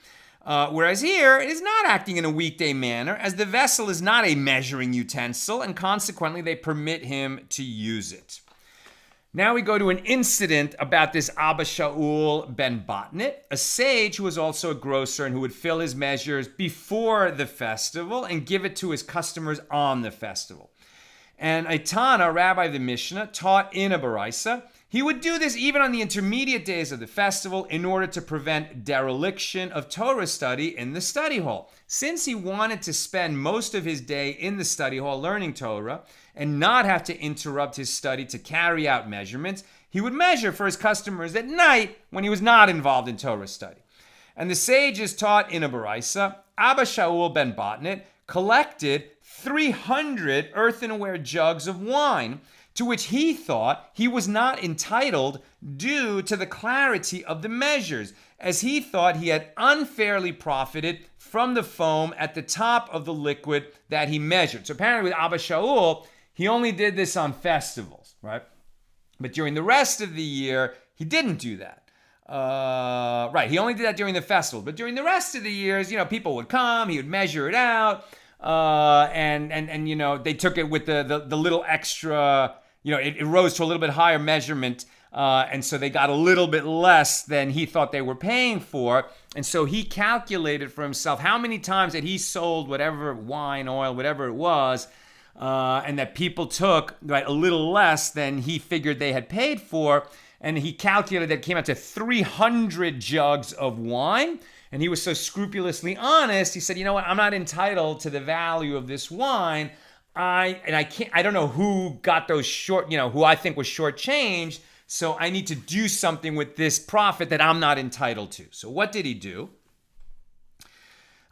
Whereas here, it is not acting in a weekday manner, as the vessel is not a measuring utensil, and consequently they permit him to use it. Now we go to an incident about this Abba Shaul ben Botnit, a sage who was also a grocer and who would fill his measures before the festival and give it to his customers on the festival. And a Tana, rabbi of the Mishna, taught in a Beitzah, he would do this even on the intermediate days of the festival in order to prevent dereliction of Torah study in the study hall. Since he wanted to spend most of his day in the study hall learning Torah and not have to interrupt his study to carry out measurements, he would measure for his customers at night when he was not involved in Torah study. And the sages taught in a Beitzah, Abba Shaul ben Botnit collected 300 earthenware jugs of wine, to which he thought he was not entitled due to the clarity of the measures, as he thought he had unfairly profited from the foam at the top of the liquid that he measured. So apparently with Abba Shaul, he only did this on festivals, right? But during the rest of the year, he didn't do that. He only did that during the festival. But during the rest of the years, people would come, he would measure it out, and they took it with the little extra, it rose to a little bit higher measurement, and so they got a little bit less than he thought they were paying for. And so he calculated for himself how many times that he sold whatever wine, oil, whatever it was, and that people took a little less than he figured they had paid for. And he calculated that it came out to 300 jugs of wine. And he was so scrupulously honest, he said, you know what, I'm not entitled to the value of this wine. I don't know who got those who I think was shortchanged. So I need to do something with this profit that I'm not entitled to. So what did he do?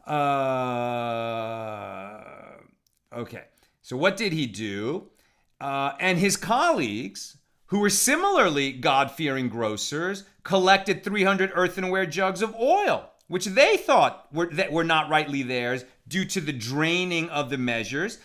Okay. So what did he do? And his colleagues, who were similarly God-fearing grocers, collected 300 earthenware jugs of oil, which they thought were not rightly theirs due to the draining of the measures.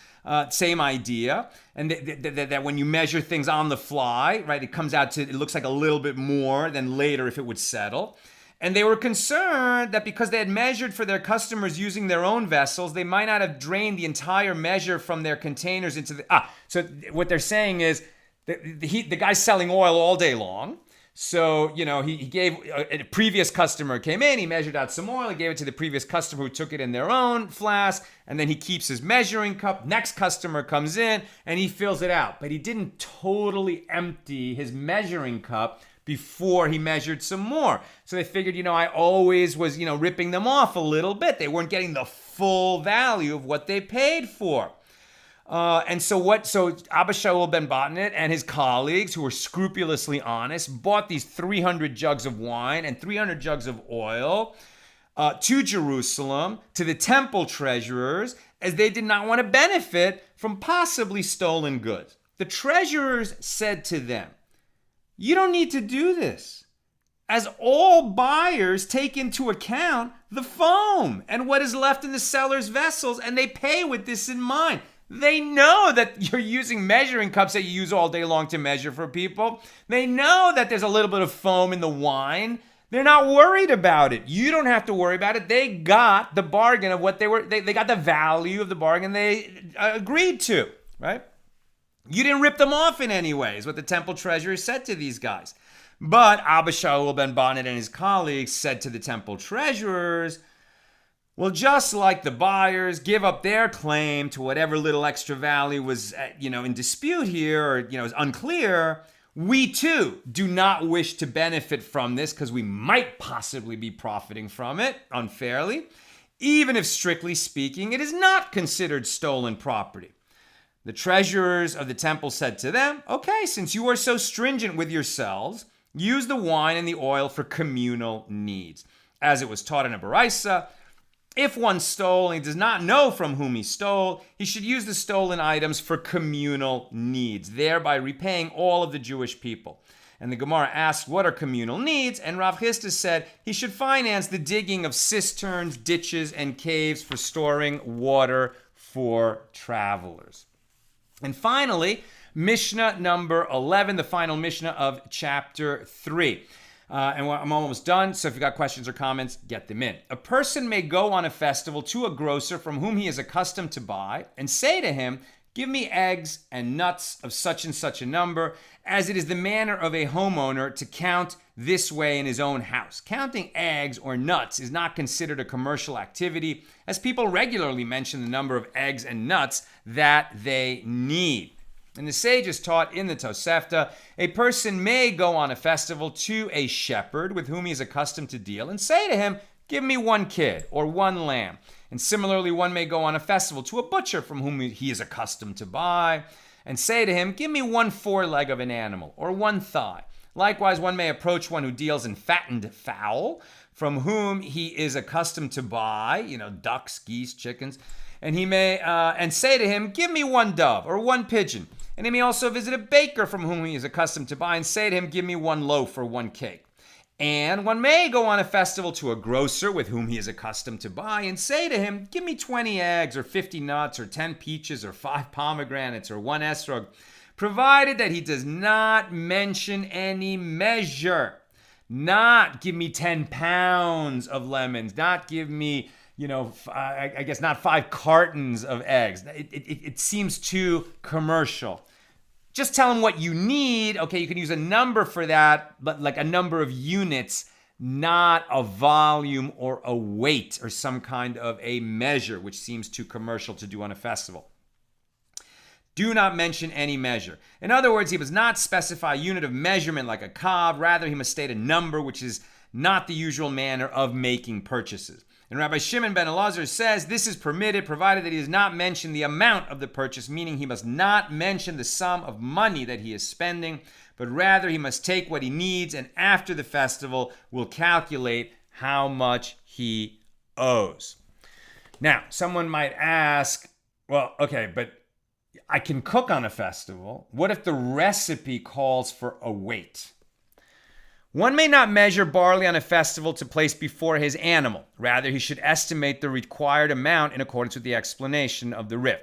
Same idea. And that when you measure things on the fly, right, it looks like a little bit more than later if it would settle. And they were concerned that because they had measured for their customers using their own vessels, they might not have drained the entire measure from their containers into the... So what they're saying is, the guy's selling oil all day long. So, he gave a previous customer came in, he measured out some oil, he gave it to the previous customer who took it in their own flask, and then he keeps his measuring cup. Next customer comes in and he fills it out. But he didn't totally empty his measuring cup before he measured some more. So they figured, I always was, ripping them off a little bit. They weren't getting the full value of what they paid for. So Abba Shaul ben Botnit and his colleagues, who were scrupulously honest, bought these 300 jugs of wine and 300 jugs of oil to Jerusalem, to the temple treasurers, as they did not want to benefit from possibly stolen goods. The treasurers said to them, "You don't need to do this, as all buyers take into account the foam and what is left in the seller's vessels, and they pay with this in mind." They know that you're using measuring cups that you use all day long to measure for people. They know that there's a little bit of foam in the wine. They're not worried about it. You don't have to worry about it. They got the bargain of what they got the value of the bargain they agreed to, right? You didn't rip them off in any way, is what the temple treasurer said to these guys. But Abba Shaul ben Botnit and his colleagues said to the temple treasurers, well, just like the buyers give up their claim to whatever little extra value was, in dispute here or, is unclear, we too do not wish to benefit from this because we might possibly be profiting from it unfairly, even if strictly speaking, it is not considered stolen property. The treasurers of the temple said to them, okay, since you are so stringent with yourselves, use the wine and the oil for communal needs. As it was taught in a Beitzah, if one stole and he does not know from whom he stole, he should use the stolen items for communal needs, thereby repaying all of the Jewish people. And the Gemara asked, what are communal needs? And Rav Chisda said he should finance the digging of cisterns, ditches, and caves for storing water for travelers. And finally, Mishnah number 11, the final Mishnah of chapter 3. And I'm almost done, so if you've got questions or comments, get them in. A person may go on a festival to a grocer from whom he is accustomed to buy and say to him, give me eggs and nuts of such and such a number, as it is the manner of a homeowner to count this way in his own house. Counting eggs or nuts is not considered a commercial activity, as people regularly mention the number of eggs and nuts that they need. And the sages taught in the Tosefta, a person may go on a festival to a shepherd with whom he is accustomed to deal and say to him, give me one kid or one lamb. And similarly, one may go on a festival to a butcher from whom he is accustomed to buy and say to him, give me one foreleg of an animal or one thigh. Likewise, one may approach one who deals in fattened fowl, from whom he is accustomed to buy, ducks, geese, chickens, and he may and say to him, give me one dove or one pigeon. And he may also visit a baker from whom he is accustomed to buy and say to him, give me one loaf or one cake. And one may go on a festival to a grocer with whom he is accustomed to buy and say to him, give me 20 eggs or 50 nuts or 10 peaches or 5 pomegranates or 1 esrog, provided that he does not mention any measure. Not give me 10 pounds of lemons, not give me, I guess not 5 cartons of eggs. It seems too commercial. Just tell him what you need. Okay, you can use a number for that, but like a number of units, not a volume or a weight or some kind of a measure, which seems too commercial to do on a festival. Do not mention any measure. In other words, he must not specify a unit of measurement like a cob. Rather, he must state a number, which is not the usual manner of making purchases. And Rabbi Shimon ben Elazar says this is permitted provided that he does not mention the amount of the purchase, meaning he must not mention the sum of money that he is spending, but rather he must take what he needs and after the festival will calculate how much he owes. Now, someone might ask, well, okay, but I can cook on a festival. What if the recipe calls for a weight? One may not measure barley on a festival to place before his animal. Rather, he should estimate the required amount in accordance with the explanation of the Rif.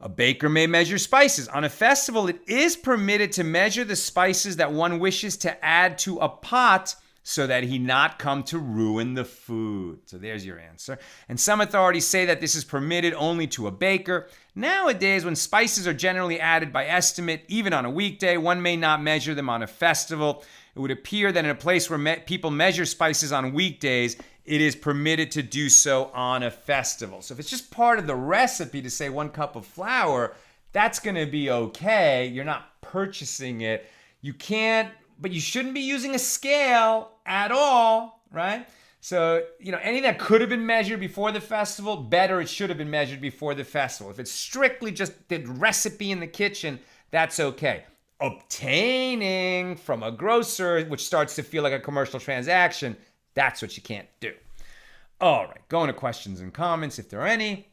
A baker may measure spices. On a festival, it is permitted to measure the spices that one wishes to add to a pot so that he not come to ruin the food. So there's your answer. And some authorities say that this is permitted only to a baker. Nowadays, when spices are generally added by estimate, even on a weekday, one may not measure them on a festival. It would appear that in a place where people measure spices on weekdays, it is permitted to do so on a festival. So if it's just part of the recipe to say 1 cup of flour, that's going to be okay. You're not purchasing it. You can't, but you shouldn't be using a scale at all, right? So, anything that could have been measured before the festival, better it should have been measured before the festival. If it's strictly just the recipe in the kitchen, that's okay. Obtaining from a grocer, which starts to feel like a commercial transaction, that's what you can't do. All right, going to questions and comments if there are any.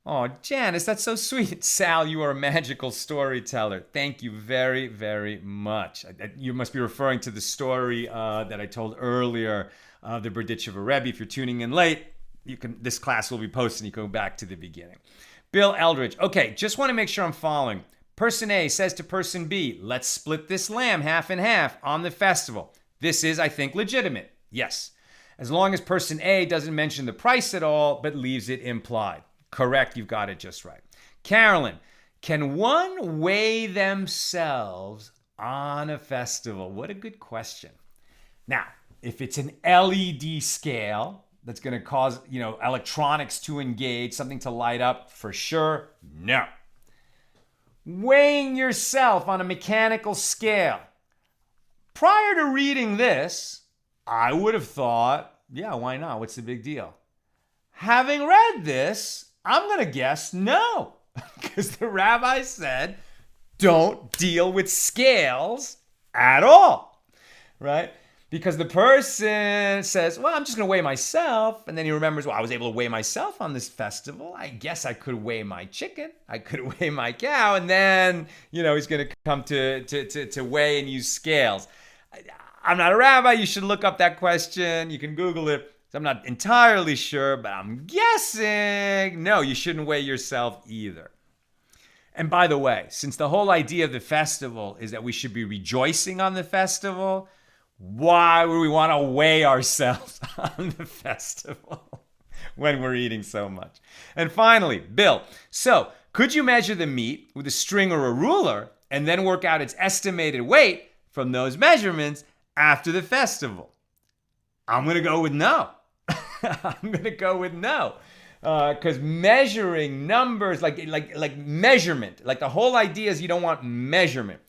Oh, Janice, that's so sweet. Sal, you are a magical storyteller. Thank you very, very much. You must be referring to the story that I told earlier, the Berditchever Rebbe. If you're tuning in late, this class will be posted and you can go back to the beginning. Bill Eldridge. Okay, just want to make sure I'm following. Person A says to person B, let's split this lamb half and half on the festival. This is, I think, legitimate. Yes. As long as person A doesn't mention the price at all, but leaves it implied. Correct, you've got it just right. Carolyn, can one weigh themselves on a festival? What a good question. Now, if it's an LED scale that's going to cause, electronics to engage, something to light up, for sure, no. Weighing yourself on a mechanical scale. Prior to reading this, I would have thought, yeah, why not? What's the big deal? Having read this, I'm going to guess no, because the rabbi said, don't deal with scales at all, right? Because the person says, well, I'm just going to weigh myself. And then he remembers, well, I was able to weigh myself on this festival. I guess I could weigh my chicken. I could weigh my cow. And then, he's going to come to weigh and use scales. I'm not a rabbi. You should look up that question. You can Google it. I'm not entirely sure, but I'm guessing, no, you shouldn't weigh yourself either. And by the way, since the whole idea of the festival is that we should be rejoicing on the festival, why would we want to weigh ourselves on the festival when we're eating so much? And finally, Bill, so could you measure the meat with a string or a ruler and then work out its estimated weight from those measurements after the festival? I'm going to go with no. I'm going to go with no. Because measuring numbers, like measurement, like the whole idea is you don't want measurement.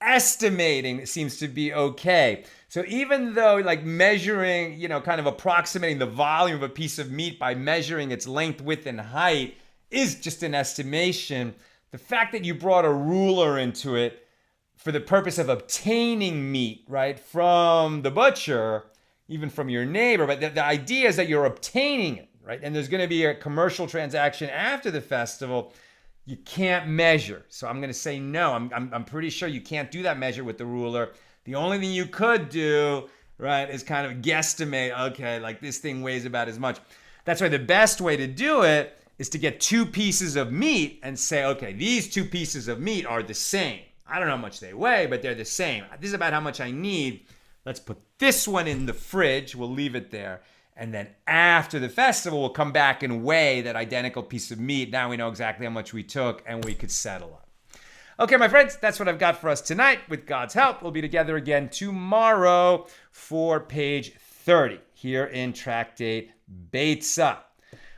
Estimating seems to be okay. So even though like measuring, kind of approximating the volume of a piece of meat by measuring its length, width, and height is just an estimation, The fact that you brought a ruler into it for the purpose of obtaining meat, right, from the butcher, even from your neighbor, but the idea is that you're obtaining it, right? And there's going to be a commercial transaction after the festival. You can't measure. So I'm going to say no. I'm pretty sure you can't do that measure with the ruler. The only thing you could do, right, is kind of guesstimate, okay, like this thing weighs about as much. That's why the best way to do it is to get 2 pieces of meat and say, okay, these 2 pieces of meat are the same. I don't know how much they weigh, but they're the same. This is about how much I need. Let's put this one in the fridge. We'll leave it there. And then after the festival, we'll come back and weigh that identical piece of meat. Now we know exactly how much we took and we could settle up. Okay, my friends, that's what I've got for us tonight. With God's help, we'll be together again tomorrow for page 30 here in Tractate Beitzah.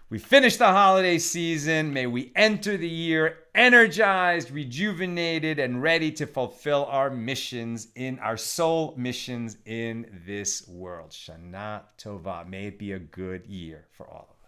We finished the holiday season. May we enter the year energized, rejuvenated, and ready to fulfill our missions our soul missions in this world. Shana Tova. May it be a good year for all of us.